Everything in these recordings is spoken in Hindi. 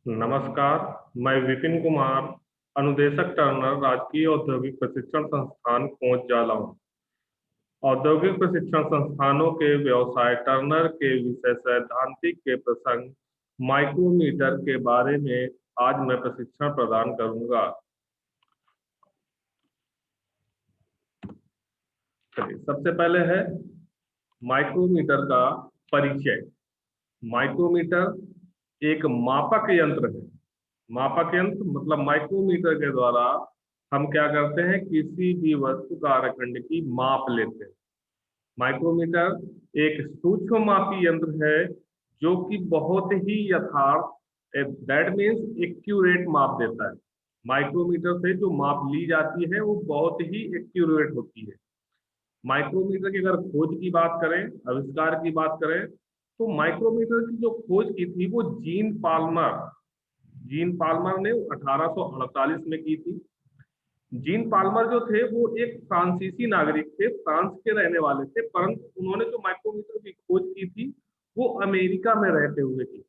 नमस्कार। मैं विपिन कुमार, अनुदेशक टर्नर, राजकीय औद्योगिक प्रशिक्षण संस्थान कोंच जाला हूँ। औद्योगिक प्रशिक्षण संस्थानों के व्यवसाय टर्नर के विषय सैद्धांतिक के प्रसंग माइक्रोमीटर के बारे में आज मैं प्रशिक्षण प्रदान करूंगा। चलिए, सबसे पहले है माइक्रोमीटर का परिचय। माइक्रोमीटर एक मापक यंत्र है। मापक यंत्र मतलब माइक्रोमीटर के द्वारा हम क्या करते हैं, किसी भी वस्तु कार्यखंड की माप लेते हैं। माइक्रोमीटर एक सूक्ष्म मापी यंत्र है जो कि बहुत ही यथार्थ, दैट मीन्स एक्यूरेट माप देता है। माइक्रोमीटर से जो माप ली जाती है वो बहुत ही एक्यूरेट होती है। माइक्रोमीटर की अगर खोज की बात करें, आविष्कार की बात करें, तो माइक्रोमीटर की जो खोज की थी वो जीन पाल्मर ने 1848 में की थी। जीन पाल्मर जो थे वो एक फ्रांसीसी नागरिक थे, फ्रांस के रहने वाले थे, परंतु उन्होंने जो माइक्रोमीटर की खोज की थी वो अमेरिका में रहते हुए की।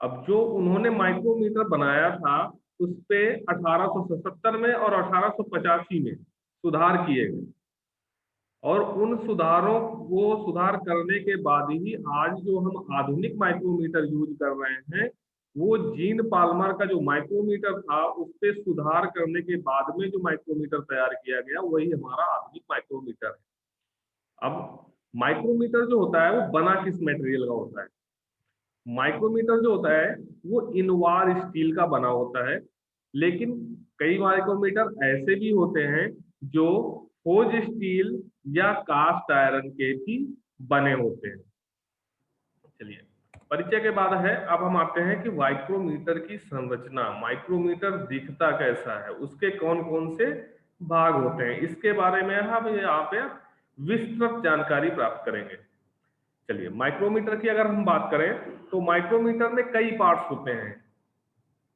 अब जो उन्होंने माइक्रोमीटर बनाया था उस पे 1877 में और 1885 में सुधार किए गए, और उन सुधारों को सुधार करने के बाद ही आज जो हम आधुनिक माइक्रोमीटर यूज कर रहे हैं वो जीन पाल्मर का जो माइक्रोमीटर था उस पे सुधार करने के बाद में जो माइक्रोमीटर तैयार किया गया वही हमारा आधुनिक माइक्रोमीटर है। अब माइक्रोमीटर जो होता है वो बना किस मटेरियल का होता है? माइक्रोमीटर जो होता है वो इनवार स्टील का बना होता है, लेकिन कई माइक्रोमीटर ऐसे भी होते हैं जो फोज स्टील या कास्ट आयरन के भी बने होते हैं। चलिए, परिचय के बाद है, अब हम आते हैं कि माइक्रोमीटर की संरचना, माइक्रोमीटर दिखता कैसा है, उसके कौन कौन से भाग होते हैं, इसके बारे में हम यहाँ पे विस्तृत जानकारी प्राप्त करेंगे। चलिए, माइक्रोमीटर की अगर हम बात करें तो माइक्रोमीटर में कई पार्ट्स होते हैं,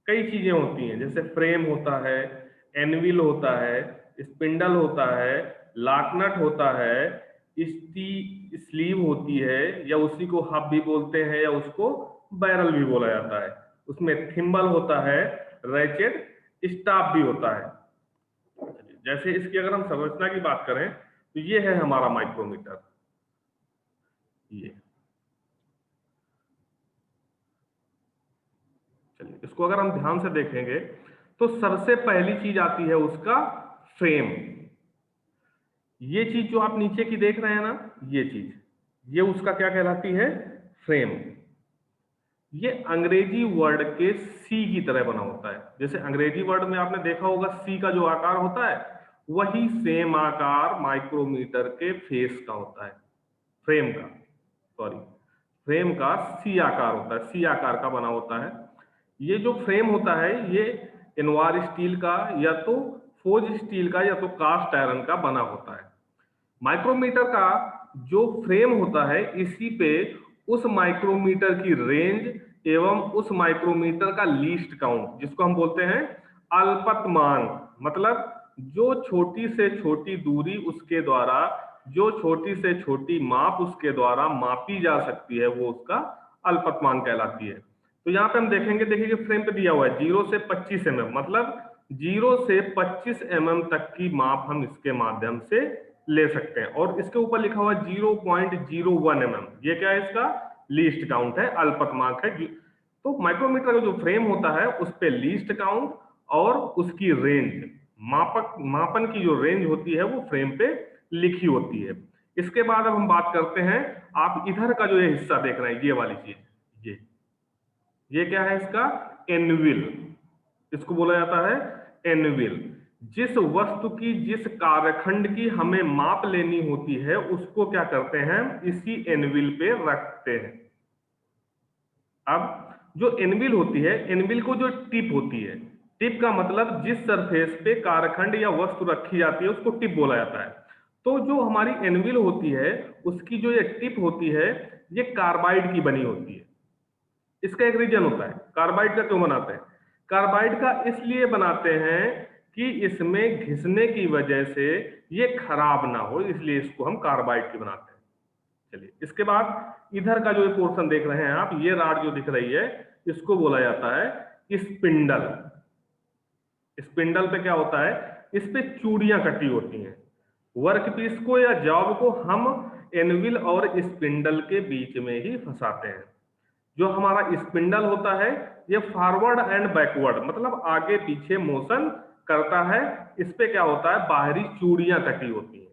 कई चीजें होती हैं, जैसे फ्रेम होता है, एनविल होता है, स्पिंडल होता है, लाकनट होता है, स्लीव होती है, या उसी को हब भी बोलते हैं या उसको बैरल भी बोला जाता है। उसमें थिम्बल होता है, रैचेट, स्टाफ भी होता है। जैसे इसकी अगर हम संरचना की बात करें तो ये है हमारा माइक्रोमीटर। ये चलिए, इसको अगर हम ध्यान से देखेंगे तो सबसे पहली चीज आती है उसका फ्रेम। ये चीज जो आप नीचे की देख रहे हैं ना, ये चीज, ये उसका क्या कहलाती है? फ्रेम। ये अंग्रेजी वर्ड के सी की तरह बना होता है। जैसे अंग्रेजी वर्ड में आपने देखा होगा सी का जो आकार होता है वही सेम आकार माइक्रोमीटर के फेस का होता है, फ्रेम का, सॉरी, फ्रेम का सी आकार होता है, सी आकार का बना होता है। ये जो फ्रेम होता है ये इनवार स्टील का या तो फोज स्टील का या तो कास्ट आयरन का बना होता है। माइक्रोमीटर का जो फ्रेम होता है इसी पे उस माइक्रोमीटर की रेंज एवं उस माइक्रोमीटर का लीस्ट काउंट, जिसको हम बोलते हैं अल्पतमांक, मतलब जो छोटी से छोटी दूरी उसके द्वारा, जो छोटी से छोटी माप उसके द्वारा मापी जा सकती है वो उसका अल्पतमांक कहलाती है। तो यहाँ पे हम देखेंगे, देखिए फ्रेम पे दिया हुआ है 0 से 25 mm, मतलब 0 से 25 mm तक की माप हम इसके माध्यम से ले सकते हैं। और इसके ऊपर लिखा हुआ 0.01 mm, ये क्या है? इसका लीस्ट काउंट है, अल्पतमांक है। तो माइक्रोमीटर का जो फ्रेम होता है उस पे लीस्ट काउंट और उसकी रेंज, मापन की जो रेंज होती है वो फ्रेम पे लिखी होती है। इसके बाद अब हम बात करते हैं, आप इधर का जो ये हिस्सा देख रहे हैं, ये वाली चीज, ये क्या है? इसका एनविल, इसको बोला जाता है एनविल। जिस वस्तु की, जिस कार्यखंड की हमें माप लेनी होती है उसको क्या करते हैं? इसी एनविल पे रखते हैं। अब जो एनविल होती है, एनविल को जो टिप होती है, टिप का मतलब जिस सरफेस पे कार्यखंड या वस्तु रखी जाती है उसको टिप बोला जाता है। तो जो हमारी एनविल होती है उसकी जो ये टिप होती है ये कार्बाइड की बनी होती है। इसका एक रीजन होता है, कार्बाइड का क्यों बनाते हैं? कार्बाइड का इसलिए बनाते हैं कि इसमें घिसने की वजह से ये खराब ना हो, इसलिए इसको हम कार्बाइड की बनाते हैं। चलिए, इसके बाद इधर का जो पोर्शन देख रहे हैं आप, ये राड जो दिख रही है इसको बोला जाता है स्पिंडल। स्पिंडल पे क्या होता है, इस पे चूड़ियां कटी होती हैं। वर्कपीस को या जॉब को हम एनविल और स्पिंडल के बीच में ही फंसाते हैं। जो हमारा स्पिंडल होता है ये फॉरवर्ड एंड बैकवर्ड मतलब आगे पीछे मोशन करता है। इस पे क्या होता है, बाहरी चूड़ियां कटी होती हैं।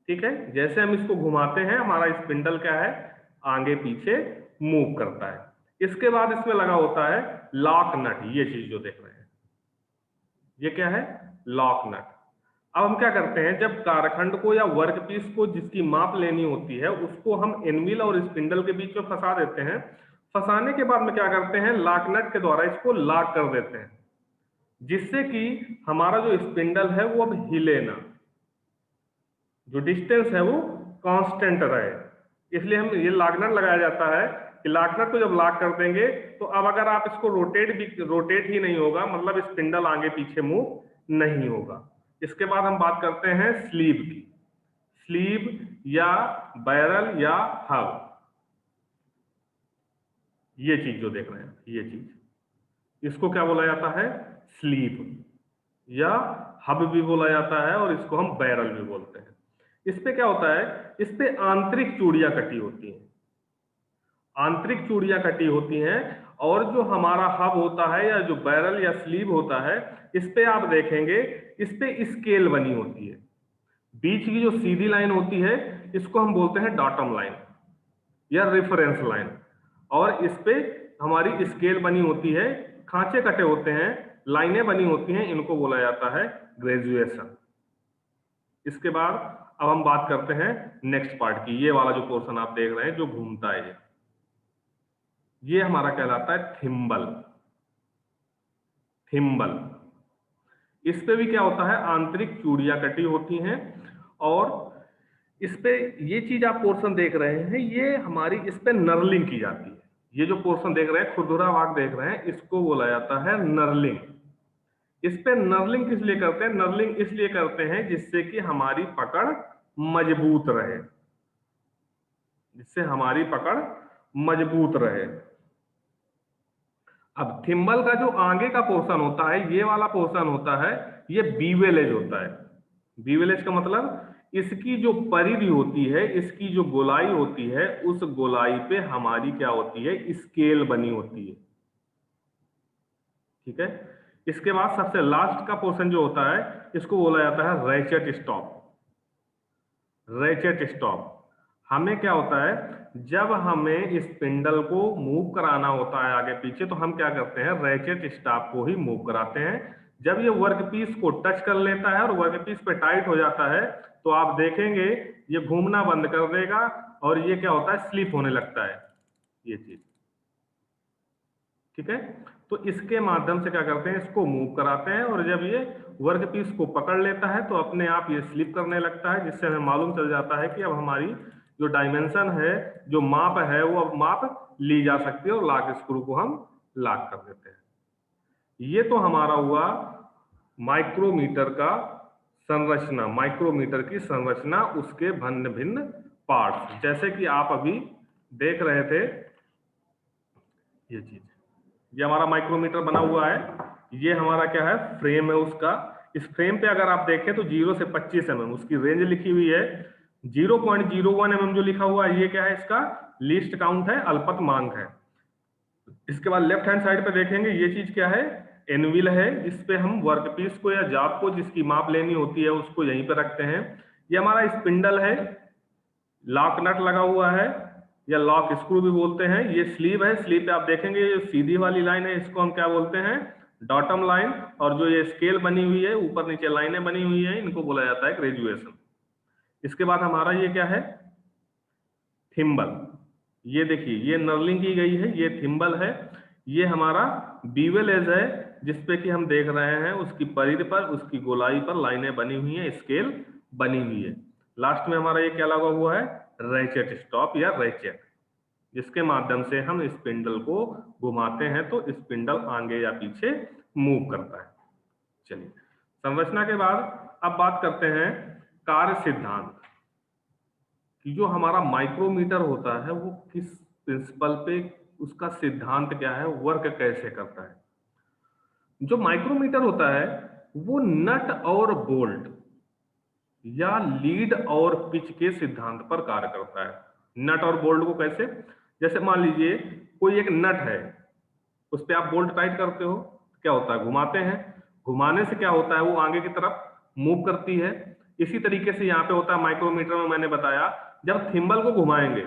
ठीक है, जैसे हम इसको घुमाते हैं हमारा स्पिंडल क्या है, आगे पीछे मूव करता है। इसके बाद इसमें लगा होता है लॉक नट। ये चीज जो देख रहे हैं ये क्या है, लॉक नट। अब हम क्या करते हैं, जब कारखंड को या वर्कपीस को जिसकी माप लेनी होती है उसको हम एनविल और स्पिंडल के बीच में फंसा देते हैं। फंसाने के बाद में क्या करते हैं, लॉक नट के द्वारा इसको लॉक कर देते हैं, जिससे कि हमारा जो स्पिंडल है वो अब हिले ना, जो डिस्टेंस है वो कांस्टेंट रहे। इसलिए हम ये लॉक नट लगाया जाता है कि लॉक नट को जब लॉक कर देंगे तो अब अगर आप इसको रोटेट ही नहीं होगा, मतलब स्पिंडल आगे पीछे मूव नहीं होगा। इसके बाद हम बात करते हैं स्लीव की। स्लीव या बैरल या हब, ये चीज जो देख रहे हैं ये चीज, इसको क्या बोला जाता है, स्लीव या हब भी बोला जाता है और इसको हम बैरल भी बोलते हैं। इस पे क्या होता है, इस पे आंतरिक चूड़ियां कटी होती हैं। आंतरिक चूड़ियां कटी होती हैं और जो हमारा हब होता है या जो बैरल या स्लीव होता है इस पे आप देखेंगे इस पे स्केल बनी होती है। बीच की जो सीधी लाइन होती है इसको हम बोलते हैं डॉटम लाइन या रेफरेंस लाइन, और इस पे हमारी स्केल बनी होती है, खांचे कटे होते हैं, लाइनें बनी होती हैं, इनको बोला जाता है ग्रेजुएशन। इसके बाद अब हम बात करते हैं नेक्स्ट पार्ट की। ये वाला जो पोर्शन आप देख रहे हैं जो घूमता है ये हमारा कहलाता है थिम्बल। थिम्बल, इस पे भी क्या होता है, आंतरिक चूड़ियां कटी होती हैं और इस पे ये चीज आप पोर्शन देख रहे हैं ये हमारी इस पे नर्लिंग की जाती है। ये जो पोर्शन देख रहे हैं, खुरदुरा भाग देख रहे हैं, इसको बोला जाता है नर्लिंग। इस पे नर्लिंग किस लिए करते हैं, नर्लिंग इसलिए करते हैं जिससे कि हमारी पकड़ मजबूत रहे, जिससे हमारी पकड़ मजबूत रहे। अब थिम्बल का जो आगे का पोर्शन होता है, ये वाला पोर्शन होता है, ये बीवेल एज होता है। बीवेल एज का मतलब इसकी जो परिधि होती है, इसकी जो गोलाई होती है, उस गोलाई पे हमारी क्या होती है, स्केल बनी होती है। ठीक है, इसके बाद सबसे लास्ट का पोर्शन जो होता है इसको बोला जाता है रैचेट स्टॉप। रैचेट स्टॉप हमें क्या होता है, जब हमें स्पिंडल को मूव कराना होता है आगे पीछे तो हम क्या करते हैं, रैचेट स्टॉप को ही मूव कराते हैं। जब ये वर्कपीस को टच कर लेता है और वर्कपीस पे टाइट हो जाता है तो आप देखेंगे ये घूमना बंद कर देगा और ये क्या होता है, स्लिप होने लगता है ये चीज। ठीक है, तो इसके माध्यम से क्या करते हैं, इसको मूव कराते हैं और जब ये वर्कपीस को पकड़ लेता है तो अपने आप ये स्लिप करने लगता है, जिससे हमें मालूम चल जाता है कि अब हमारी जो डायमेंशन है, जो माप है, वो अब माप ली जा सकती है और लॉक स्क्रू को हम लॉक कर देते हैं। ये तो हमारा हुआ माइक्रोमीटर का संरचना, माइक्रोमीटर की संरचना, उसके भिन्न भिन्न पार्ट्स, जैसे कि आप अभी देख रहे थे ये चीज। ये हमारा माइक्रोमीटर बना हुआ है, ये हमारा क्या है, फ्रेम है उसका। इस फ्रेम पे अगर आप देखें तो 0 से 25 mm उसकी रेंज लिखी हुई है। 0.01 mm जो लिखा हुआ है ये क्या है, इसका लीस्ट काउंट है, अल्पतमांक है। इसके बाद लेफ्ट हैंड साइड पे देखेंगे ये चीज क्या है, एनविल है, इस पे हम वर्कपीस को या जॉब को जिसकी माप लेनी होती है उसको यहीं पे रखते हैं। ये हमारा स्पिंडल है, लॉक नट लगा हुआ है या लॉक स्क्रू भी बोलते हैं। ये स्लीव है, स्लीव पे आप देखेंगे ये सीधी वाली लाइन है, इसको हम क्या बोलते हैं, डॉटम लाइन, और जो ये स्केल बनी हुई है, ऊपर नीचे लाइनें बनी हुई है, इनको बोला जाता है ग्रेजुएशन। इसके बाद हमारा ये क्या है, थिम्बल। ये देखिए ये नर्लिंग की गई है, ये थिम्बल है। ये हमारा बीवेल एज है, जिसपे कि हम देख रहे हैं उसकी परिधि पर, उसकी गोलाई पर लाइनें बनी हुई हैं, स्केल बनी हुई है। लास्ट में हमारा ये क्या लगा हुआ है, रैचेट स्टॉप या रैचेट, जिसके माध्यम से हम स्पिंडल को घुमाते हैं तो स्पिंडल आगे या पीछे मूव करता है। चलिए, संरचना के बाद अब बात करते हैं कार्य सिद्धांत कि जो हमारा माइक्रोमीटर होता है वो किस प्रिंसिपल पे उसका सिद्धांत क्या है, वर्क कैसे करता है। जो माइक्रोमीटर होता है वो नट और बोल्ट या लीड और पिच के सिद्धांत पर कार्य करता है। नट और बोल्ट को कैसे, जैसे मान लीजिए कोई एक नट है, उस पर आप बोल्ट टाइट करते हो, क्या होता है, घुमाते हैं, घुमाने से क्या होता है, वो आगे की तरफ मूव करती है। इसी तरीके से यहाँ पे होता है माइक्रोमीटर में, मैंने बताया जब थिम्बल को घुमाएंगे,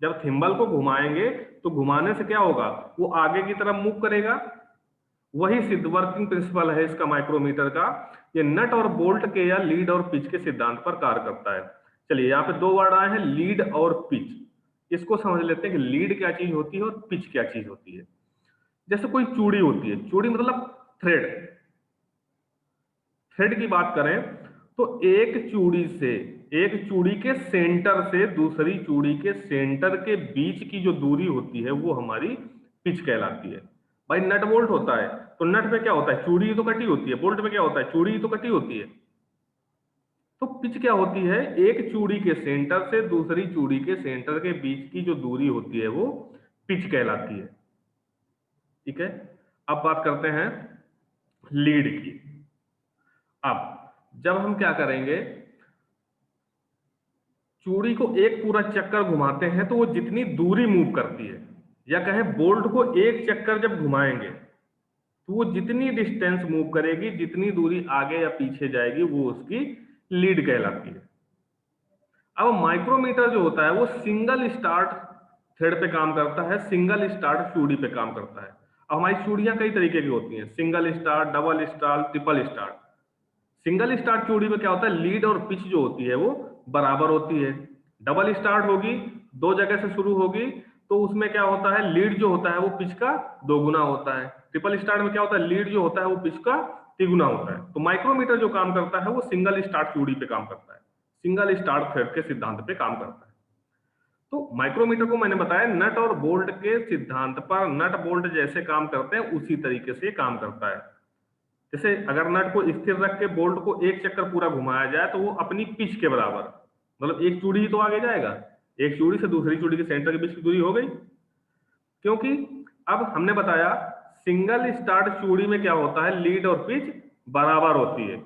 जब थिम्बल को घुमाएंगे तो घुमाने से क्या होगा, वो आगे की तरफ मूव करेगा। वही सिद्ध वर्किंग प्रिंसिपल है इसका माइक्रोमीटर का। ये नट और बोल्ट के या लीड और पिच के सिद्धांत पर कार्य करता है। चलिए यहाँ पे दो वर्ड आए हैं, लीड और पिच। इसको समझ लेते हैं कि लीड क्या चीज होती है और पिच क्या चीज होती है। जैसे कोई चूड़ी होती है, चूड़ी मतलब थ्रेड, थ्रेड की बात करें तो एक चूड़ी से, एक चूड़ी के सेंटर से दूसरी चूड़ी के सेंटर के बीच की जो दूरी होती है वो हमारी पिच कहलाती है। भाई नट बोल्ट होता है तो नट पे क्या होता है, चूड़ी तो कटी होती है, बोल्ट पे क्या होता है, चूड़ी तो कटी होती है। तो पिच क्या होती है, एक चूड़ी के सेंटर से दूसरी चूड़ी के सेंटर के बीच की जो दूरी होती है वो पिच कहलाती है। ठीक है, अब बात करते हैं लीड की। अब जब हम क्या करेंगे, चूड़ी को एक पूरा चक्कर घुमाते हैं तो वो जितनी दूरी मूव करती है, या कहें बोल्ट को एक चक्कर जब घुमाएंगे तो वो जितनी डिस्टेंस मूव करेगी, जितनी दूरी आगे या पीछे जाएगी, वो उसकी लीड कहलाती है। अब माइक्रोमीटर जो होता है वो सिंगल स्टार्ट थ्रेड पे काम करता है, सिंगल स्टार्ट चूड़ी पे काम करता है। अब हमारी चूड़ियां कई तरीके की होती हैं, single start, double start, triple start. Single start चूड़ी में क्या होता है, लीड और पिच जो होती है वो बराबर होती है। डबल स्टार्ट होगी, दो जगह से शुरू होगी, तो उसमें क्या होता है, लीड जो होता है वो पिच का दोगुना होता है। ट्रिपल स्टार्ट में क्या होता है, लीड जो होता है वो पिच का तिगुना होता है। तो माइक्रोमीटर जो काम करता है वो सिंगल स्टार्ट चूड़ी पे काम करता है, सिंगल स्टार्ट थ्रेड के सिद्धांत पे काम करता है। तो माइक्रोमीटर को मैंने बताया नट और बोल्ट के सिद्धांत पर, नट बोल्ट जैसे काम करते हैं उसी तरीके से काम करता है। जैसे अगर नट को स्थिर रख के बोल्ट को एक चक्कर पूरा घुमाया जाए तो वो अपनी पिच के बराबर, मतलब एक चूड़ी ही तो आगे जाएगा, एक चूड़ी से दूसरी चूड़ी के सेंटर के बीच की दूरी हो गई। क्योंकि अब हमने बताया सिंगल स्टार्ट चूड़ी में क्या होता है, लीड और पिच बराबर होती है,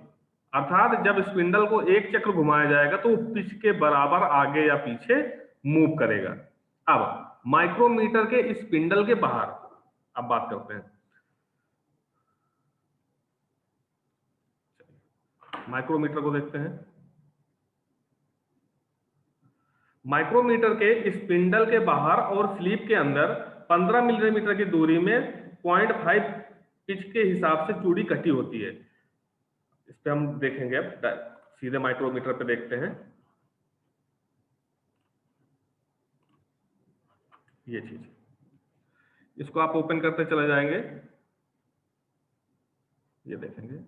अर्थात जब स्पिंडल को एक चक्र घुमाया जाएगा तो वो पिच के बराबर आगे या पीछे मूव करेगा। अब माइक्रोमीटर के स्पिंडल के बाहर अब बात करते हैं, माइक्रोमीटर को देखते हैं। माइक्रोमीटर के स्पिंडल के बाहर और स्लीप के अंदर 15 मिलीमीटर की दूरी में 0.5 पिच के हिसाब से चूड़ी कटी होती है। इस पे हम देखेंगे, अब सीधे माइक्रोमीटर पे देखते हैं। ये चीज, इसको आप ओपन करते चले जाएंगे, ये देखेंगे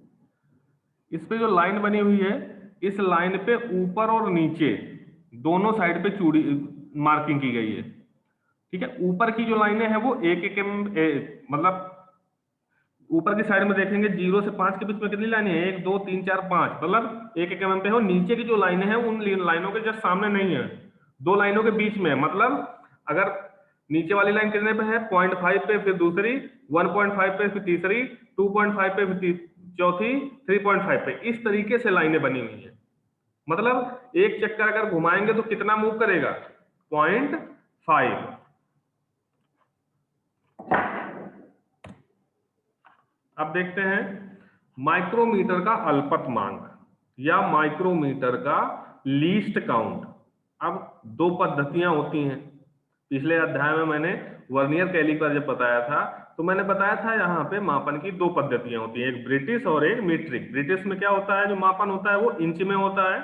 इस पे जो लाइन बनी हुई है, इस लाइन पे ऊपर और नीचे दोनों साइड पे चूड़ी मार्किंग की गई है। ठीक है, ऊपर की जो लाइनें हैं वो एक एक मतलब ऊपर की साइड में देखेंगे 0 से 5 के बीच में कितनी लाइनें हैं, 1 2 3 4 5, मतलब एक एक mm पे हो। नीचे की जो लाइनें हैं उन लाइनों के जस्ट सामने नहीं है, दो लाइनों के बीच में। मतलब अगर नीचे वाली लाइन कितने पे है, 0.5 पे, फिर दूसरी 1.5 पे, फिर तीसरी 2.5 पे, फिर चौथी 3.5 पे, इस तरीके से लाइनें बनी हुई है। मतलब एक चक्कर अगर घुमाएंगे तो कितना मूव करेगा, 0.5। अब देखते हैं माइक्रोमीटर का अल्पतमांक या माइक्रोमीटर का लीस्ट काउंट। अब दो पद्धतियां होती हैं, पिछले अध्याय में मैंने वर्नियर कैलिपर जब बताया था तो मैंने बताया था यहाँ पे मापन की दो पद्धतियां होती हैं, एक ब्रिटिश और एक मीट्रिक। ब्रिटिश में क्या होता है, जो मापन होता है वो इंच में होता है,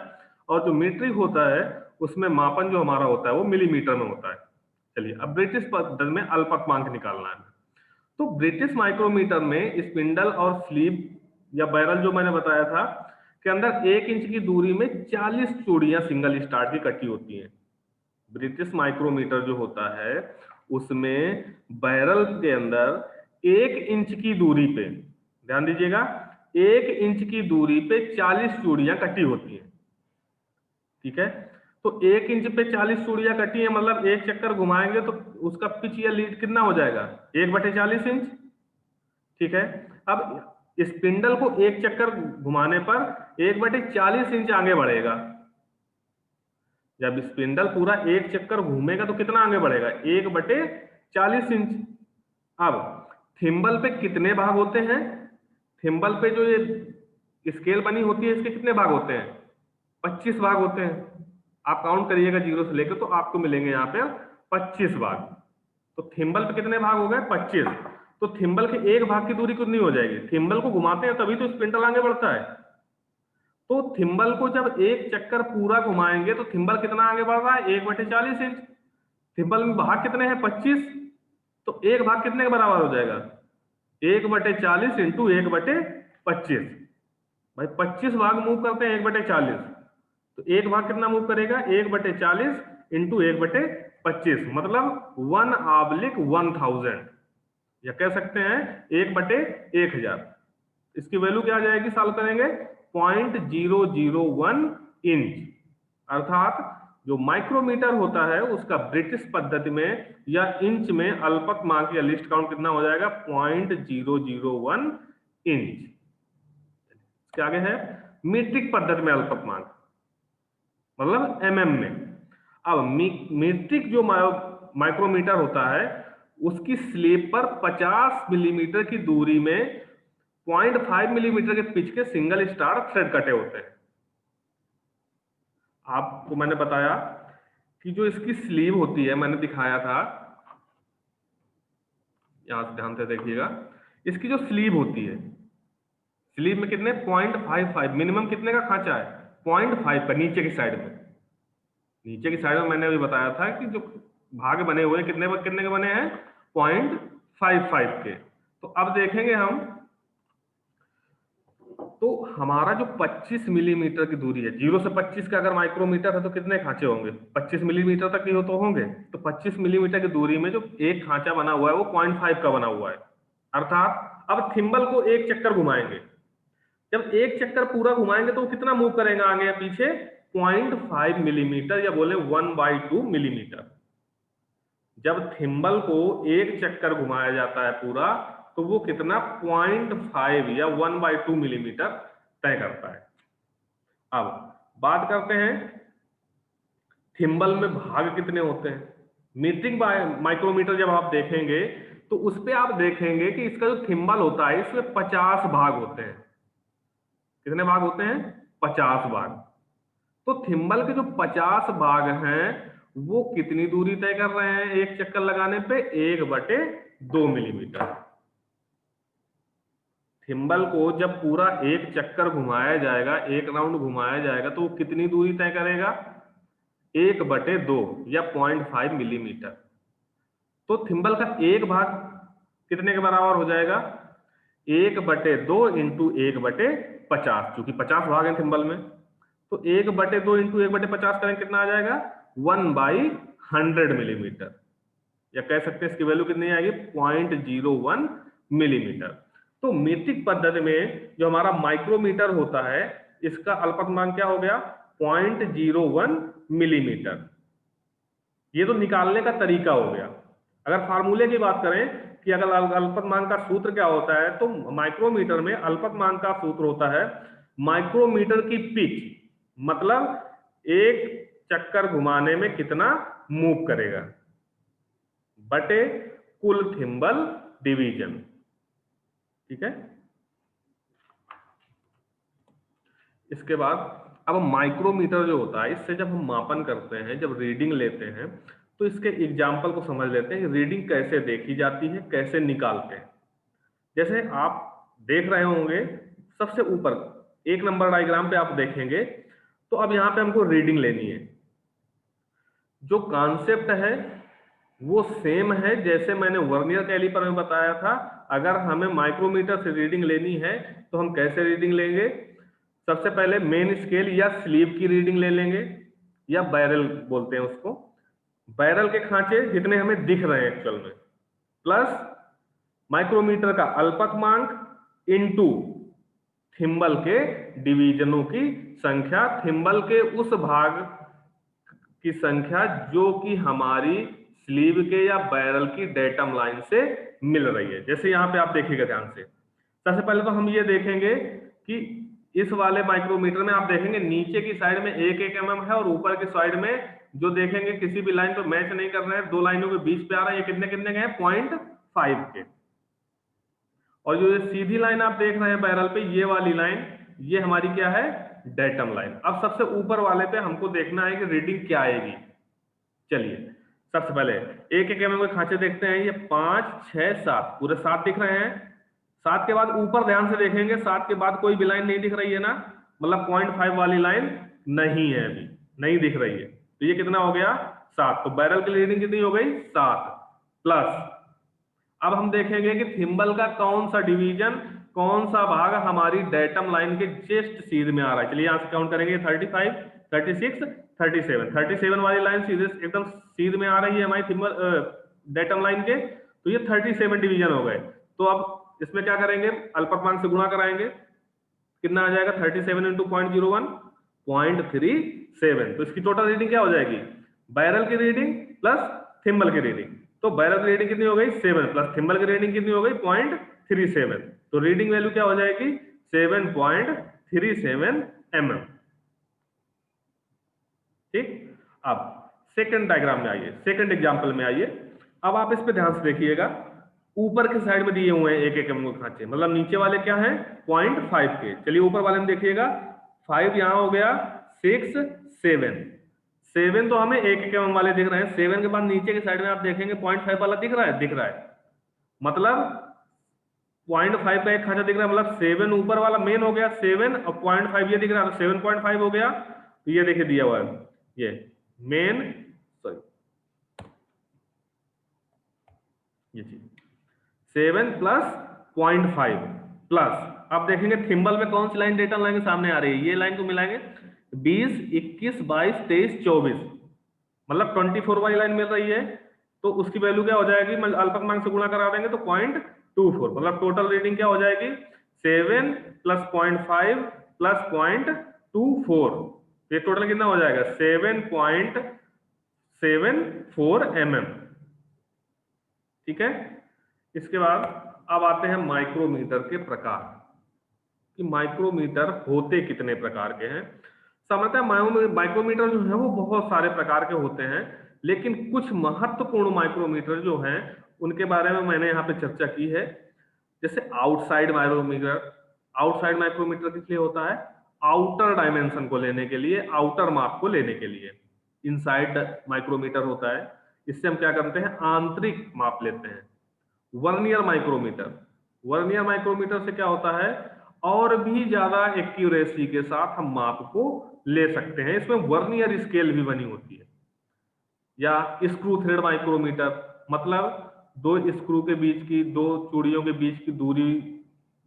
और जो मीट्रिक होता है उसमें मापन जो हमारा होता है वो मिलीमीटर में होता है। चलिए अब ब्रिटिश पद्धति में अल्पतमांक निकालना है। तो ब्रिटिश माइक्रोमीटर में स्पिंडल और स्लीव या बैरल जो मैंने बताया था के अंदर 1 इंच की दूरी में 40 चूड़ियां सिंगल स्टार्ट की कटी होती हैं। ब्रिटिश माइक्रोमीटर जो होता है उसमें बैरल के अंदर 1 इंच की दूरी पे, ध्यान दीजिएगा, 1 इंच की दूरी पे 40 चूड़ियां कटी होती हैं। ठीक है, तो 1 इंच पे 40 चूड़ियां कटी है, मतलब एक चक्कर घुमाएंगे तो उसका पिच या लीड कितना हो जाएगा, 1/40 इंच। ठीक है, अब स्पिंडल को एक चक्कर घुमाने पर 1/40 इंच आगे बढ़ेगा। जब स्पिंडल पूरा एक चक्कर घूमेगा तो कितना आगे बढ़ेगा, 1/40 इंच। अब थिम्बल पे कितने भाग होते हैं, थिम्बल पे जो ये स्केल बनी होती है इसके कितने भाग होते हैं, 25 भाग होते हैं। आप काउंट करिएगा 0 से लेकर, तो आपको मिलेंगे यहाँ पे 25 भाग। तो थिम्बल पे कितने भाग हो गए, 25। तो थिम्बल के एक भाग की दूरी कितनी हो जाएगी, थिम्बल को घुमाते हैं तभी तो स्पिंडल आगे बढ़ता है। तो थिम्बल को जब एक चक्कर पूरा घुमाएंगे तो थिम्बल कितना आगे बढ़ रहा है, 1/40 इंच। थिम्बल में भाग कितने हैं, 25। तो एक भाग कितने के बराबर हो जाएगा, 1/40 इंटू 1/25। भाई 25 भाग मूव करते हैं 1/40, तो एक भाग कितना मूव करेगा, 1/40 इंटू 1/25, मतलब 1/1000, या कह सकते हैं 1/1000। इसकी वैल्यू क्या आ जाएगी, सॉल्व करेंगे 0.001 इंच। अर्थात जो माइक्रोमीटर होता है उसका ब्रिटिश पद्धति में या इंच में अल्पतमांक या लिस्ट काउंट कितना हो जाएगा, 0.001 इंच। क्या आगे है, मीट्रिक पद्धति में अल्पतमांक, मतलब एमएम में। अब मीट्रिक जो माइक्रोमीटर होता है उसकी स्लीव पर 50 मिलीमीटर की दूरी में 0.5 मिलीमीटर के पिच के सिंगल स्टार थ्रेड कटे होते हैं। आपको मैंने बताया कि जो इसकी स्लीव होती है, मैंने दिखाया था, यहां से ध्यान से देखिएगा, इसकी जो स्लीव होती है, स्लीव में कितने 0.55 मिनिमम कितने का खांचा है, 0.5 का, नीचे की साइड में। नीचे की साइड में मैंने अभी बताया था कि जो भाग बने हुए हैं कितने कितने के बने हैं, 0.55 के। तो अब देखेंगे हम, तो हमारा जो 25 मिलीमीटर की दूरी है, 0 से 25 का अगर माइक्रोमीटर है तो कितने खांचे होंगे, 25 मिलीमीटर तक ही हो तो होंगे। तो 25 मिलीमीटर की दूरी में जो एक खांचा बना हुआ है वो 0.5 का बना हुआ है। अर्थात अब थिम्बल को एक चक्कर घुमाएंगे, जब एक चक्कर पूरा घुमाएंगे तो वो कितना मूव करेगा आगे या पीछे, 0.5 मिलीमीटर, या बोले 1/2 मिलीमीटर। जब थिम्बल को एक चक्कर घुमाया जाता है पूरा तो वो कितना 0.5 या 1/2 मिलीमीटर तय करता है। अब बात करते हैं थिम्बल में भाग कितने होते हैं। मीट्रिक माइक्रोमीटर जब आप देखेंगे तो उस पर आप देखेंगे कि इसका जो थिम्बल होता है इसमें 50 भाग होते हैं। कितने भाग होते हैं, 50 भाग। तो थिम्बल के जो 50 भाग हैं वो कितनी दूरी तय कर रहे हैं एक चक्कर लगाने पे, 1/2 मिलीमीटर। थिम्बल को जब पूरा एक चक्कर घुमाया जाएगा, एक राउंड घुमाया जाएगा, तो वो कितनी दूरी तय करेगा, 1/2 या 0.5 मिलीमीटर। तो थिम्बल का एक भाग कितने के बराबर हो जाएगा, 1/2 इंटू 1/50, चूंकि 50 भाग है थिम्बल में, तो 1/2 इंटू 1/50 करें कितना आ जाएगा, 1/100 मिलीमीटर, या कह सकते हैं इसकी वैल्यू कितनी आएगी, 0.01 मिलीमीटर। तो मीट्रिक पद्धति में जो हमारा माइक्रोमीटर होता है इसका अल्पतमांक क्या हो गया, 0.01 मिलीमीटर। ये तो निकालने का तरीका हो गया। अगर फार्मूले की बात करें कि अगर अल्पतमांक का सूत्र क्या होता है, तो माइक्रोमीटर में अल्पतमांक का सूत्र होता है माइक्रोमीटर की पिच, मतलब एक चक्कर घुमाने में कितना मूव करेगा, बटे कुल थिम्बल डिवीजन। ठीक है, इसके बाद अब माइक्रोमीटर जो होता है इससे जब हम मापन करते हैं, जब रीडिंग लेते हैं, तो इसके एग्जाम्पल को समझ लेते हैं, रीडिंग कैसे देखी जाती है, कैसे निकालते हैं। जैसे आप देख रहे होंगे सबसे ऊपर 1 नंबर डायग्राम पे आप देखेंगे, तो अब यहाँ पे हमको रीडिंग लेनी है। जो कॉन्सेप्ट है वो सेम है जैसे मैंने वर्नियर कैलिपर में बताया था। अगर हमें माइक्रोमीटर से रीडिंग लेनी है तो हम कैसे रीडिंग लेंगे, सबसे पहले मेन स्केल या स्लीव की रीडिंग ले लेंगे, या बैरल बोलते हैं उसको, बैरल के खांचे जितने हमें दिख रहे हैं एक्चुअल में, प्लस माइक्रोमीटर का अल्पतमांक इनटू थिम्बल के डिवीजनों की संख्या, थिम्बल के उस भाग की संख्या जो कि हमारी स्लीव के या बैरल की डेटम लाइन से मिल रही है। जैसे यहाँ पे आप देखिएगा ध्यान से, सबसे पहले तो हम ये देखेंगे कि इस वाले माइक्रोमीटर में आप देखेंगे नीचे की साइड में 1-1 mm है और ऊपर की साइड में जो देखेंगे किसी भी लाइन पे मैच नहीं कर रहे हैं, दो लाइनों के बीच पे आ रहा है, ये कितने कितने के हैं, 0.5 के। और जो ये सीधी लाइन आप देख रहे हैं बैरल पे, ये वाली लाइन, ये हमारी क्या है, डेटम लाइन। अब सबसे ऊपर वाले पे हमको देखना है कि रीडिंग क्या आएगी। चलिए सबसे पहले 1-1 mm के खांचे देखते हैं, ये 5, 6, 7 पूरे 7 दिख रहे हैं। 7 के बाद ऊपर ध्यान से देखेंगे, 7 के बाद कोई भी लाइन नहीं दिख रही है ना, मतलब 0.5 वाली लाइन नहीं है, अभी नहीं दिख रही है। तो ये कितना हो गया, 7। तो बैरल की रीडिंग कितनी हो गई, 7 प्लस। अब हम देखेंगे कि थिम्बल का कौन सा डिवीजन, कौन सा भाग हमारी डेटम लाइन के जस्ट सीध में आ रहा है। चलिए यहां से काउंट करेंगे, 35, 36, 37। 37 वाली लाइन सीधे एकदम सीध में आ रही है हमारी थिम्बल डेटम लाइन के, तो ये 37 डिवीजन हो गए। तो अब इसमें क्या करेंगे, अल्पतमांक से गुणा कराएंगे, कितना आ जाएगा, 37 इंटू 0.01, 0.37। तो इसकी टोटल रीडिंग क्या हो जाएगी, बैरल की रीडिंग प्लस थिम्बल की रीडिंग। तो बैरल की रीडिंग कितनी हो गई, 7 प्लस थिम्बल की रीडिंग कितनी हो गई, 0.37। तो रीडिंग वैल्यू क्या हो जाएगी, 7.37 mm। ठीक। अब सेकंड डायग्राम में आइए, सेकंड एग्जांपल में आइए। अब आप इस पे ध्यान से देखिएगा, ऊपर के साइड में दिए हुए हैं 1-1 mm के खांचे, मतलब नीचे वाले क्या हैं, 0.5 के। चलिए ऊपर वाले में देखिएगा, 5 यहां हो गया, 6, 7 तो हमें 1-1 mm वाले दिख रहे हैं। 7 के बाद नीचे के साइड में आप देखेंगे 0.5 वाला दिख रहा है, दिख रहा है, मतलब 0.5 का एक खांचा दिख रहा है, मतलब 7 ऊपर वाला मेन हो गया 7 और 0.5 ये दिख रहा है, तो 7.5 हो गया। तो ये देखिए दिया हुआ है, ये मेन, सॉरी ये चीज 7 प्लस 0.5 प्लस, अब देखेंगे थिम्बल में कौन सी लाइन डेटम लाइन के सामने आ रही है, ये लाइन को मिलाएंगे, 20, 21, 22, 23, 24, मतलब 24 वाली लाइन मिल रही है। तो उसकी वैल्यू क्या हो जाएगी, अल्पतमांक से गुणा करा देंगे तो 0.24, मतलब टोटल रीडिंग क्या हो जाएगी, 7 प्लस 0.5 प्लस 0.24। ये टोटल कितना हो जाएगा, 7.74 mm। ठीक है। इसके बाद अब आते हैं माइक्रोमीटर के प्रकार, कि माइक्रोमीटर होते कितने प्रकार के हैं। सामान्यतः माइक्रोमीटर जो है वो बहुत सारे प्रकार के होते हैं, लेकिन कुछ महत्वपूर्ण माइक्रोमीटर जो हैं उनके बारे में मैंने यहाँ पे चर्चा की है। जैसे आउटसाइड माइक्रोमीटर, आउटसाइड माइक्रोमीटर किस लिए होता है, आउटर डायमेंशन को लेने के लिए, आउटर माप को लेने के लिए। इनसाइड माइक्रोमीटर होता है, इससे हम क्या करते हैं, आंतरिक माप लेते हैं। वर्नियर माइक्रोमीटर, वर्नियर माइक्रोमीटर से क्या होता है, और भी ज्यादा एक्यूरेसी के साथ हम माप को ले सकते हैं। इसमें वर्नियर स्केल भी बनी होती है। या स्क्रू थ्रेड माइक्रोमीटर, मतलब दो स्क्रू के बीच की, दो चूड़ियों के बीच की दूरी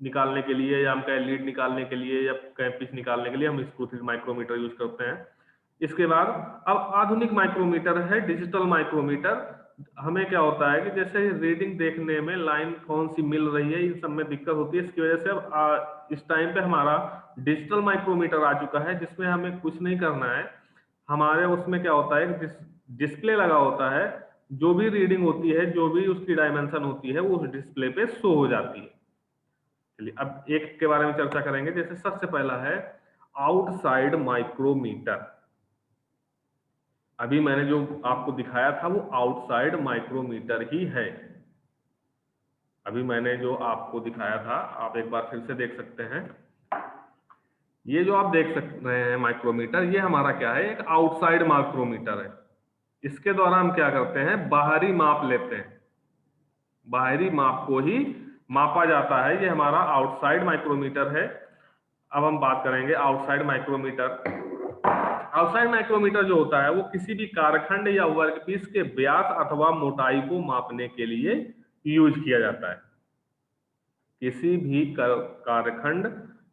निकालने के लिए, या हम कहें लीड निकालने के लिए, या कहें पिच निकालने के लिए हम स्क्रू थ्रेड माइक्रोमीटर यूज करते हैं। इसके बाद अब आधुनिक माइक्रोमीटर है डिजिटल माइक्रोमीटर। हमें क्या होता है कि जैसे रीडिंग देखने में लाइन कौन सी मिल रही है, इन सब में दिक्कत होती है। इसकी वजह से अब इस टाइम पे हमारा डिजिटल माइक्रोमीटर आ चुका है, जिसमें हमें कुछ नहीं करना है। हमारे उसमें क्या होता है, डिस्प्ले लगा होता है, जो भी रीडिंग होती है, जो भी उसकी डायमेंशन होती है, वो उस डिस्प्ले पे शो हो जाती है। चलिए अब एक के बारे में चर्चा करेंगे। जैसे सबसे पहला है आउटसाइड माइक्रोमीटर। अभी मैंने जो आपको दिखाया था वो आउटसाइड माइक्रोमीटर ही है। अभी मैंने जो आपको दिखाया था, आप एक बार फिर से देख सकते हैं। ये जो आप देख रहे हैं माइक्रोमीटर, ये हमारा क्या है, एक आउटसाइड माइक्रोमीटर है। इसके द्वारा हम क्या करते हैं, बाहरी माप लेते हैं, बाहरी माप को ही मापा जाता है। ये हमारा आउटसाइड माइक्रोमीटर है। अब हम बात करेंगे आउटसाइड माइक्रोमीटर। आउटसाइड माइक्रोमीटर जो होता है वो किसी भी कारखंड या वर्कपीस के व्यास अथवा मोटाई को मापने के लिए यूज किया जाता है। किसी भी कारखंड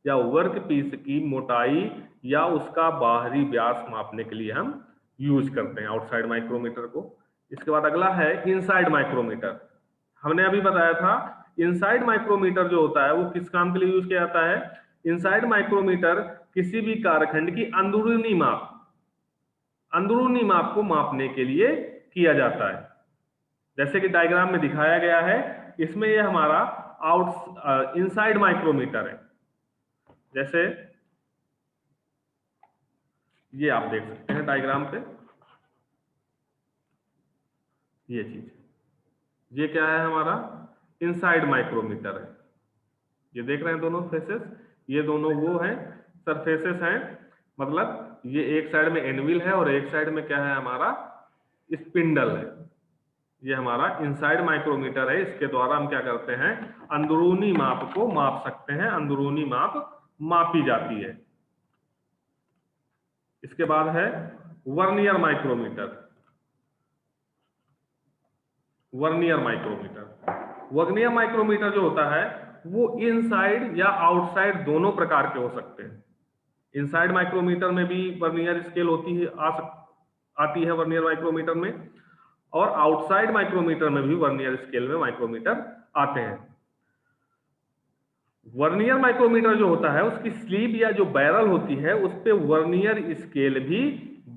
या वर्कपीस की मोटाई या उसका बाहरी व्यास मापने के लिए हम यूज करते हैं आउटसाइड माइक्रोमीटर को। इसके बाद अगला है इनसाइड माइक्रोमीटर। हमने अभी बताया था इनसाइड माइक्रोमीटर जो होता है वो किस काम के लिए यूज किया जाता है। इनसाइड माइक्रोमीटर किसी भी कारखंड की अंदरूनी माप, अंदरूनी माप को मापने के लिए किया जाता है। जैसे कि डायग्राम में दिखाया गया है, इसमें ये हमारा इनसाइड माइक्रोमीटर है। जैसे ये आप देख सकते हैं डायग्राम पे, ये चीज, ये क्या है हमारा इनसाइड माइक्रोमीटर है। ये देख रहे हैं दोनों फेसेस, ये दोनों वो हैं सरफेसेस हैं, मतलब ये एक साइड में एनविल है और एक साइड में क्या है हमारा स्पिंडल है। ये हमारा इनसाइड माइक्रोमीटर है, इसके द्वारा हम क्या करते हैं अंदरूनी माप को माप सकते हैं, अंदरूनी माप मापी जाती है। इसके बाद है vernier micrometer. Vernier micrometer, vernier micrometer जो होता है वो इनसाइड या आउटसाइड दोनों प्रकार के हो सकते हैं। इनसाइड माइक्रोमीटर में भी वर्नियर स्केल होती है, आती है वर्नियर माइक्रोमीटर में, और आउटसाइड माइक्रोमीटर में भी वर्नियर स्केल में माइक्रोमीटर आते हैं। वर्नियर माइक्रोमीटर जो होता है उसकी स्लीव या जो बैरल होती है उस पे वर्नियर स्केल भी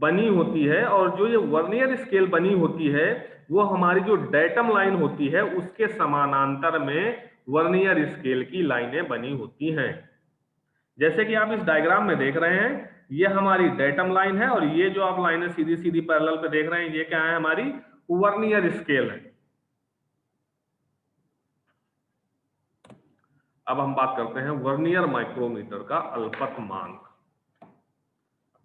बनी होती है, और जो ये वर्नियर स्केल बनी होती है वो हमारी जो डेटम लाइन होती है उसके समानांतर में वर्नियर स्केल की लाइनें बनी होती हैं। जैसे कि आप इस डायग्राम में देख रहे हैं, ये हमारी डेटम लाइन है और ये जो आप लाइनें सीधी सीधी पैरेलल पे देख रहे हैं ये क्या है हमारी वर्नियर स्केल है। अब हम बात करते हैं वर्नियर माइक्रोमीटर का अल्पतमांक।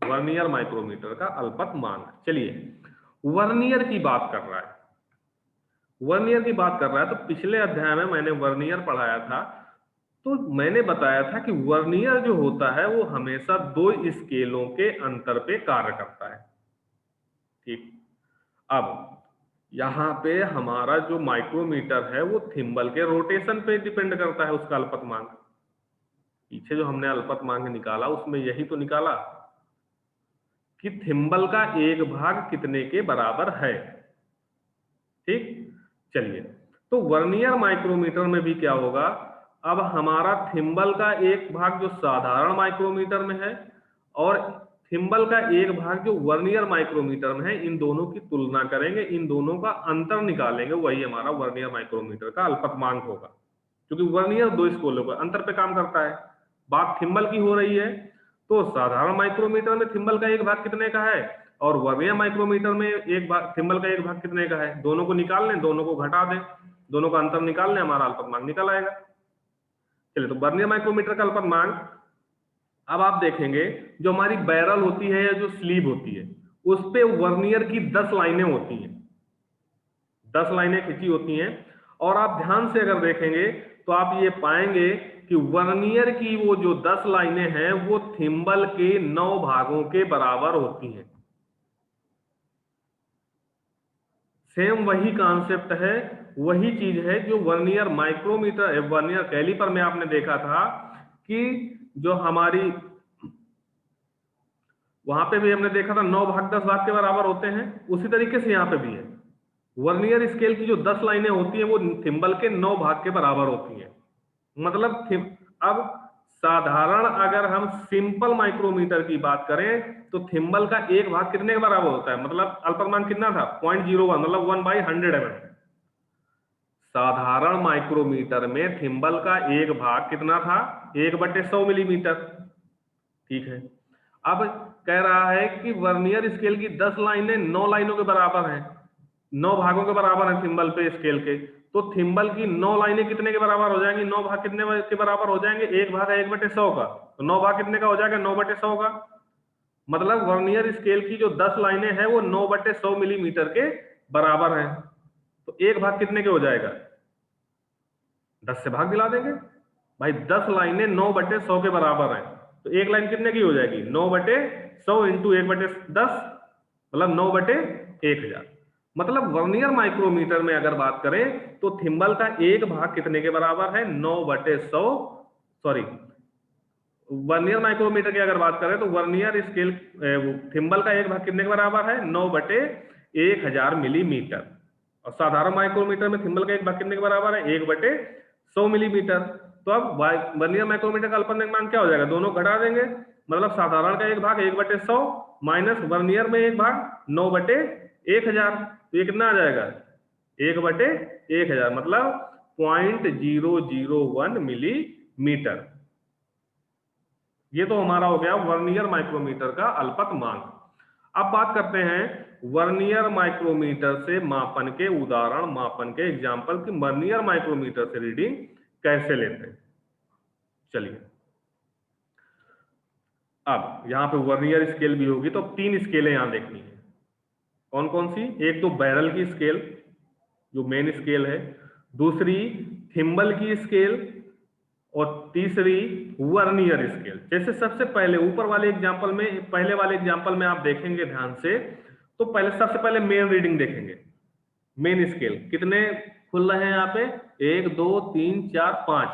वर्नियर माइक्रोमीटर का अल्पतमांक, चलिए वर्नियर की बात कर रहा है, वर्नियर की बात कर रहा है तो पिछले अध्याय में मैंने वर्नियर पढ़ाया था, तो मैंने बताया था कि वर्नियर जो होता है वो हमेशा दो स्केलों के अंतर पे कार्य करता है। ठीक, अब यहां पे हमारा जो माइक्रोमीटर है वो थिम्बल के रोटेशन पे डिपेंड करता है उसका अल्पतमांक। पीछे जो हमने अल्पतमांक निकाला उसमें यही तो निकाला कि थिम्बल का एक भाग कितने के बराबर है। ठीक, चलिए तो वर्नियर माइक्रोमीटर में भी क्या होगा, अब हमारा थिम्बल का एक भाग जो साधारण माइक्रोमीटर में है और थिम्बल का एक भाग जो वर्नियर माइक्रोमीटर में है, इन दोनों की तुलना करेंगे, इन दोनों का अंतर निकालेंगे, वही हमारा वर्नियर माइक्रोमीटर का अल्पतमांक होगा। क्योंकि वर्नियर दो स्केलों पर अंतर पे काम करता है। बात थिम्बल की हो रही है तो साधारण माइक्रोमीटर में थिम्बल का एक भाग कितने का है और वर्नियर माइक्रोमीटर में एक भाग थिम्बल का एक भाग कितने का है, दोनों को निकाल लें, दोनों को घटा दें, दोनों का अंतर निकाल लें, हमारा अल्पतमांक निकल आएगा। चलिए तो वर्नियर माइक्रोमीटर का अल्पतमांक, अब आप देखेंगे जो हमारी बैरल होती है या जो स्लीव होती है उस पे वर्नियर की 10 लाइनें होती हैं, 10 लाइनें खिंची होती हैं, और आप ध्यान से अगर देखेंगे तो आप ये पाएंगे कि वर्नियर की वो जो 10 लाइनें हैं वो थिम्बल के 9 भागों के बराबर होती हैं। सेम वही कॉन्सेप्ट है, वही चीज है जो वर्नियर माइक्रोमीटर वर्नियर कैलिपर में आपने देखा था कि जो हमारी वहां पे भी हमने देखा था 9 भाग 10 भाग के बराबर होते हैं, उसी तरीके से यहाँ पे भी है। वर्नियर स्केल की जो 10 लाइनें होती हैं वो थिम्बल के 9 भाग के बराबर होती हैं। मतलब अब साधारण अगर हम सिंपल माइक्रोमीटर की बात करें तो थिम्बल का एक भाग कितने के बराबर होता है, मतलब अल्पतमांक कितना था 0.01, मतलब 1/100 mm। साधारण माइक्रोमीटर में थिम्बल का एक भाग कितना था 1/100 मिलीमीटर। ठीक है, अब कह रहा है कि वर्नियर स्केल की 10 लाइनें 9 लाइनों के बराबर हैं, 9 भागों के बराबर हैं थिम्बल पे स्केल के, तो थिम्बल की 9 लाइनें कितने के बराबर हो जाएंगी, 9 भाग कितने के बराबर हो जाएंगे, एक भाग है 1/100 का, तो 9 भाग कितने का हो जाएगा 9/100 का। मतलब वर्नियर स्केल की जो 10 लाइनें हैं वो 9/100 मिलीमीटर के बराबर हैं, तो एक भाग कितने के हो जाएगा 10 से भाग दिला देंगे भाई, 10 लाइनें 9/100 के बराबर हैं, तो एक लाइन कितने की हो जाएगी 9/100 इंटू 1/10, मतलब 9/1000। मतलब वर्नियर माइक्रोमीटर में अगर बात करें तो थिम्बल का एक भाग कितने के बराबर है 9/100, सॉरी वर्नियर माइक्रोमीटर की अगर बात करें तो वर्नियर स्केल थिम्बल का एक भाग कितने के बराबर है 9/1000 मिलीमीटर, और साधारण माइक्रोमीटर में थिम्बल का एक भाग कितने के बराबर है 1/100 मिलीमीटर। तो अब वर्नियर माइक्रोमीटर का अल्पतमांक क्या हो जाएगा, दोनों घटा देंगे, मतलब साधारण का 1/100 माइनस वर्नियर में 1/9/1000, तो ये कितना आ जाएगा 1/1000, मतलब 0.001 मिलीमीटर। ये तो हमारा हो गया वर्नियर माइक्रोमीटर का अल्पतमांक। अब बात करते हैं वर्नियर माइक्रोमीटर से मापन के उदाहरण, मापन के एग्जाम्पल की वर्नियर माइक्रोमीटर से रीडिंग कैसे लेते हैं। चलिए, अब यहां पे वर्नियर स्केल भी होगी, तो 3 स्केलें यहां देखनी है। कौन कौन सी? एक तो बैरल की स्केल जो मेन स्केल है, दूसरी थिम्बल की स्केल, और तीसरी वर्नियर स्केल। जैसे सबसे पहले ऊपर वाले एग्जांपल में, पहले वाले एग्जांपल में आप देखेंगे ध्यान से, तो पहले सबसे पहले मेन रीडिंग देखेंगे। मेन स्केल कितने खुल रहे हैं यहाँ पे? 1 2 3 4 5,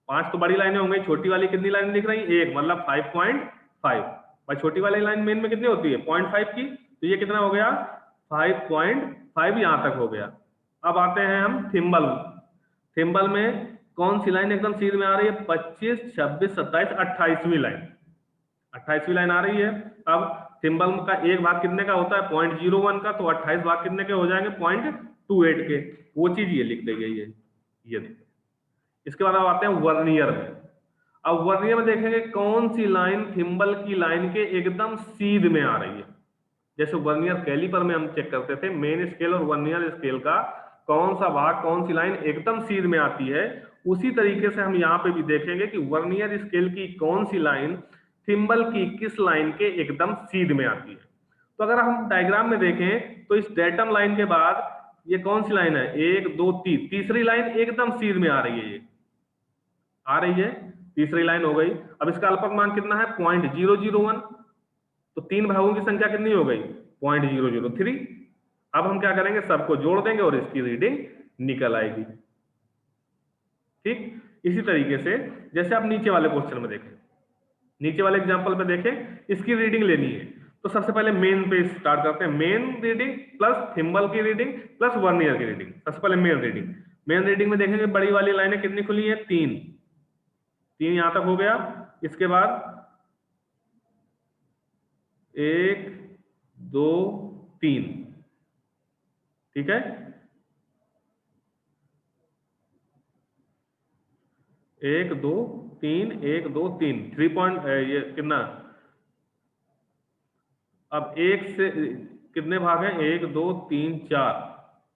5 तो बड़ी लाइनें हो गई। छोटी वाली कितनी लाइन दिख रही? 1, मतलब 5.5। भाई छोटी वाली लाइन मेन में कितनी होती है? 0.5 की, तो ये कितना हो गया? 5.5 यहां तक हो गया। अब आते हैं हम थिम्बल। थिम्बल में कौन सी लाइन एकदम सीध में आ रही है? 25 26 27 28वीं लाइन, 28वीं लाइन आ रही है। अब थिम्बल का एक भाग कितने का होता है? 0.01 का, तो 28 भाग कितने के हो जाएंगे? 0.28 के। वो चीज ये लिख दी गई है, ये देखिए। इसके बाद अब आते हैं वर्नियर में। अब वर्नियर में देखेंगे कौन सी लाइन थिम्बल की लाइन के एकदम सीध में आ रही है। जैसे वर्नियर कैलिपर में हम चेक करते थे मेन स्केल और वर्नियर स्केल का कौन सा भाग, कौन सी लाइन एकदम सीध में आती है, उसी तरीके से हम यहाँ पे भी देखेंगे कि वर्नियर स्केल की कौन सी लाइन थिम्बल की किस लाइन के एकदम सीध में आती है। तो अगर हम डायग्राम में देखें तो इस डेटम लाइन के बाद ये कौन सी लाइन है? 1 2 3, तीसरी लाइन एकदम सीध में आ रही है, ये आ रही है, तीसरी लाइन हो गई। अब इसका अल्पतमांक कितना है? 0.001, तो 3 भागों की संख्या कितनी हो गई? 0.003। अब हम क्या करेंगे? सबको जोड़ देंगे और इसकी रीडिंग निकल आएगी। ठीक इसी तरीके से जैसे आप नीचे वाले क्वेश्चन में देखें, नीचे वाले एग्जांपल पे देखें, इसकी रीडिंग लेनी है, तो सबसे पहले मेन पे स्टार्ट करते हैं। मेन रीडिंग प्लस थिम्बल की रीडिंग प्लस वर्नियर की रीडिंग। सबसे पहले मेन रीडिंग। मेन रीडिंग में देखेंगे बड़ी वाली लाइनें कितनी खुली है? 3 यहां तक हो गया। इसके बाद 1 2 3, ठीक है, 1 2 3 1 2 3, 3 पॉइंट ये कितना? अब एक से कितने भाग हैं? 1 2 3 4,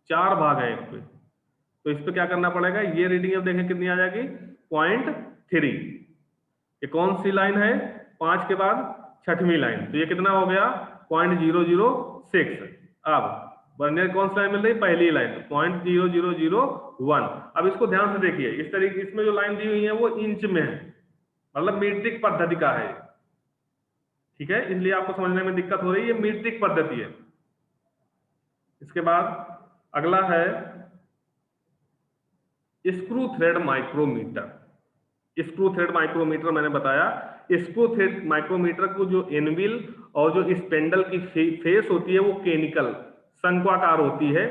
4 भाग है एक पे, तो इस पे क्या करना पड़ेगा? ये रीडिंग अब देखें कितनी आ जाएगी? 0.3। ये कौन सी लाइन है? 5 के बाद 6वीं लाइन, तो ये कितना हो गया? 0.006। अब वर्नियर कौन सी लाइन मिल रही? पहली लाइन, तो 0.0001। अब इसको ध्यान से देखिए, इस तरीके इसमें जो लाइन दी हुई है वो इंच में है, मतलब मीट्रिक पद्धति का है, ठीक है, इसलिए आपको समझने में दिक्कत हो रही है, मीट्रिक पद्धति है। इसके बाद अगला है screw thread micrometer. Screw thread micrometer मैंने बताया, स्क्रू थ्रेड माइक्रोमीटर को जो एनविल और जो स्पेंडल की फेस होती है वो केनिकल शंक्वाकार होती है।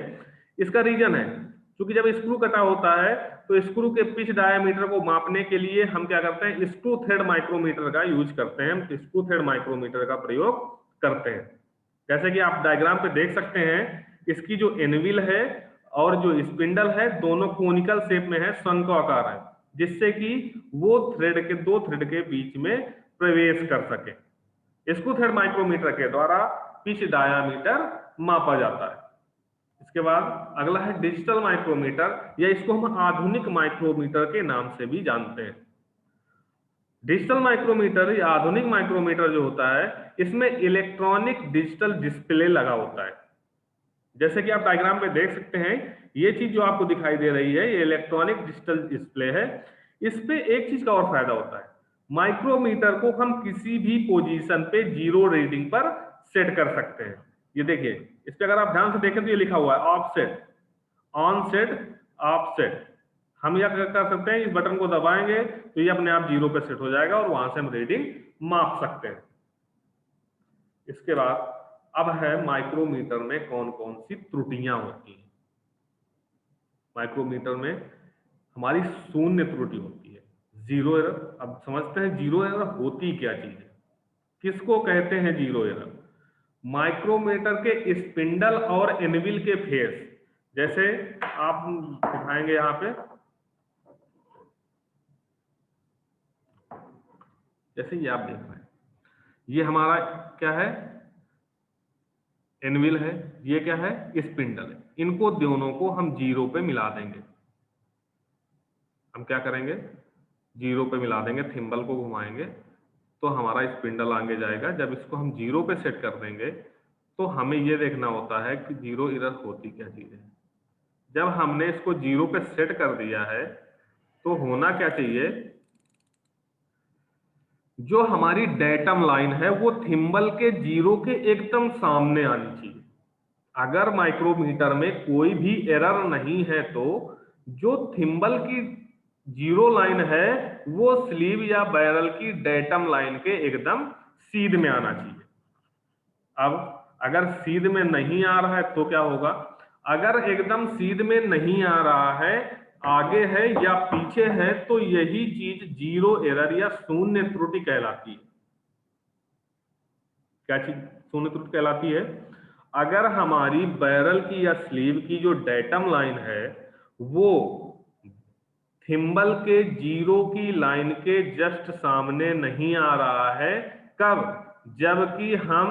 इसका रीजन है क्योंकि जब स्क्रू कटा होता है तो स्क्रू के पिच डायमीटर को मापने के लिए हम क्या करते हैं? स्क्रू थ्रेड माइक्रोमीटर का यूज करते हैं, स्क्रू थ्रेड माइक्रोमीटर का प्रयोग करते हैं। जैसे कि आप डायग्राम पे देख सकते हैं, इसकी जो एनविल है और जो स्पिंडल है दोनों कोनिकल शेप में है, शंक्वाकार है, जिससे कि वो थ्रेड के दो थ्रेड के बीच में प्रवेश कर सके। स्क्रू थ्रेड माइक्रोमीटर के द्वारा पिच डायामीटर मापा जाता है। इसके बाद अगला है डिजिटल माइक्रोमीटर, या इसको हम आधुनिक माइक्रोमीटर के नाम से भी जानते हैं। डिजिटल माइक्रोमीटर या आधुनिक माइक्रोमीटर जो होता है, इसमें इलेक्ट्रॉनिक डिजिटल डिस्प्ले लगा होता है। जैसे कि आप डायग्राम पे देख सकते हैं, ये चीज जो आपको दिखाई दे रही है ये इलेक्ट्रॉनिक डिजिटल डिस्प्ले है। इस पे एक चीज का और फायदा होता है, माइक्रोमीटर को हम किसी भी पोजीशन पे जीरो रीडिंग पर सेट कर सकते हैं। ये देखिए, इस पे अगर आप ध्यान से देखें तो ये लिखा हुआ है offset, on set, of set. हम यह कर सकते हैं, इस बटन को दबाएंगे तो ये अपने आप जीरो पे सेट हो जाएगा और वहां से हम रीडिंग माप सकते हैं। इसके बाद अब है माइक्रोमीटर में कौन कौन सी त्रुटियां होती हैं। माइक्रोमीटर में हमारी शून्य त्रुटि होती है, जीरो एरर। अब समझते हैं जीरो एरर होती क्या चीज है। किसको कहते हैं जीरो एरर? माइक्रोमीटर के स्पिंडल और एनविल के फेस, जैसे आप दिखाएंगे यहां पे, जैसे ये आप देख रहे हैं, ये हमारा क्या है, एनविल है, ये क्या है, स्पिंडल है। इनको दोनों को हम जीरो पे मिला देंगे। हम क्या करेंगे, जीरो पे मिला देंगे, थिम्बल को घुमाएंगे तो हमारा स्पिंडल आगे जाएगा। जब इसको हम जीरो पे सेट कर देंगे तो हमें ये देखना होता है कि जीरो एरर होती क्या चीज है। जब हमने इसको जीरो पे सेट कर दिया है तो होना क्या चाहिए, जो हमारी डेटम लाइन है वो थिम्बल के जीरो के एकदम सामने आनी चाहिए। अगर माइक्रोमीटर में कोई भी एरर नहीं है तो जो थिम्बल की जीरो लाइन है वो स्लीव या बैरल की डेटम लाइन के एकदम सीध में आना चाहिए। अब अगर सीध में नहीं आ रहा है तो क्या होगा, अगर एकदम सीध में नहीं आ रहा है, आगे है या पीछे है, तो यही चीज जीरो एरर या शून्य त्रुटि कहलाती है। क्या चीज शून्य त्रुटि कहलाती है? अगर हमारी बैरल की या स्लीव की जो डेटम लाइन है वो थिम्बल के जीरो की लाइन के जस्ट सामने नहीं आ रहा है, कब? जबकि हम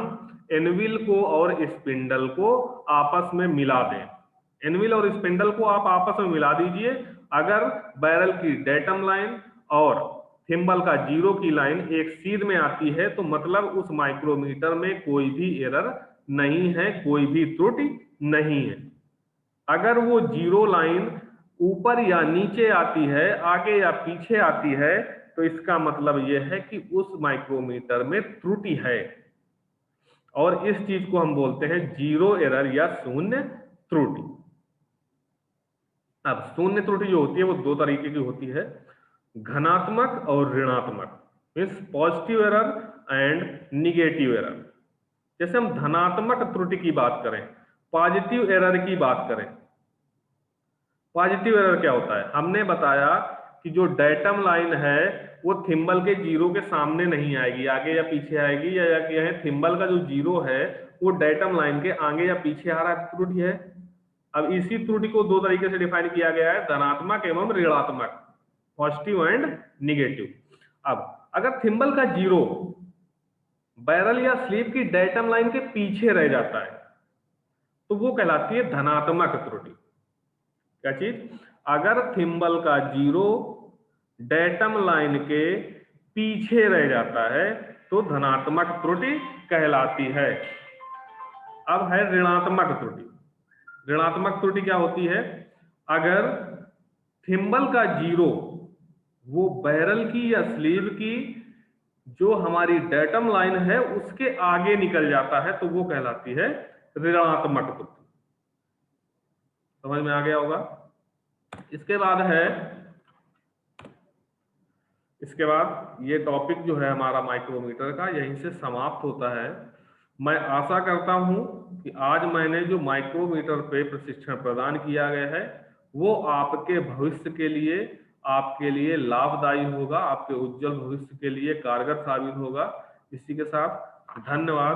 एनविल को और स्पिंडल को आपस में मिला दें। एनविल और स्पिंडल को आप आपस में मिला दीजिए। अगर बैरल की डेटम लाइन और थिम्बल का जीरो की लाइन एक सीध में आती है तो मतलब उस माइक्रोमीटर में कोई भी एरर नहीं है, कोई भी त्रुटि नहीं है। अगर वो जीरो लाइन ऊपर या नीचे आती है, आगे या पीछे आती है, तो इसका मतलब यह है कि उस माइक्रोमीटर में त्रुटि है और इस चीज को हम बोलते हैं जीरो एरर या शून्य त्रुटि। अब शून्य त्रुटि जो होती है वो दो तरीके की होती है, धनात्मक और ऋणात्मक, means positive error and negative error. जैसे हम धनात्मक त्रुटि की बात करें, पॉजिटिव एरर की बात करें, पॉजिटिव एरर क्या होता है? हमने बताया कि जो डेटम लाइन है वो थिम्बल के जीरो के सामने नहीं आएगी, आगे या पीछे आएगी, या क्या है, थिम्बल का जो जीरो है वो डेटम लाइन के आगे या पीछे आ रहा है, त्रुटि है। अब इसी त्रुटि को दो तरीके से डिफाइन किया गया है, धनात्मक एवं ऋणात्मक, पॉजिटिव एंड निगेटिव। अब अगर थिम्बल का जीरो बैरल या स्लीव की डेटम लाइन के पीछे रह जाता है तो वो कहलाती है धनात्मक त्रुटि। क्या चीज? अगर थिम्बल का जीरो डेटम लाइन के पीछे रह जाता है तो धनात्मक त्रुटि कहलाती है। अब है ऋणात्मक त्रुटि। ऋणात्मक त्रुटि क्या होती है? अगर थिम्बल का जीरो वो बैरल की या स्लीव की जो हमारी डेटम लाइन है उसके आगे निकल जाता है तो वो कहलाती है ऋणात्मक त्रुटि। समझ में आ गया होगा? इसके बाद ये टॉपिक जो है हमारा माइक्रोमीटर का यहीं से समाप्त होता है। मैं आशा करता हूं कि आज मैंने जो माइक्रोमीटर पे प्रशिक्षण प्रदान किया गया है वो आपके भविष्य के लिए, आपके लिए लाभदायी होगा, आपके उज्जवल भविष्य के लिए कारगर साबित होगा। इसी के साथ धन्यवाद।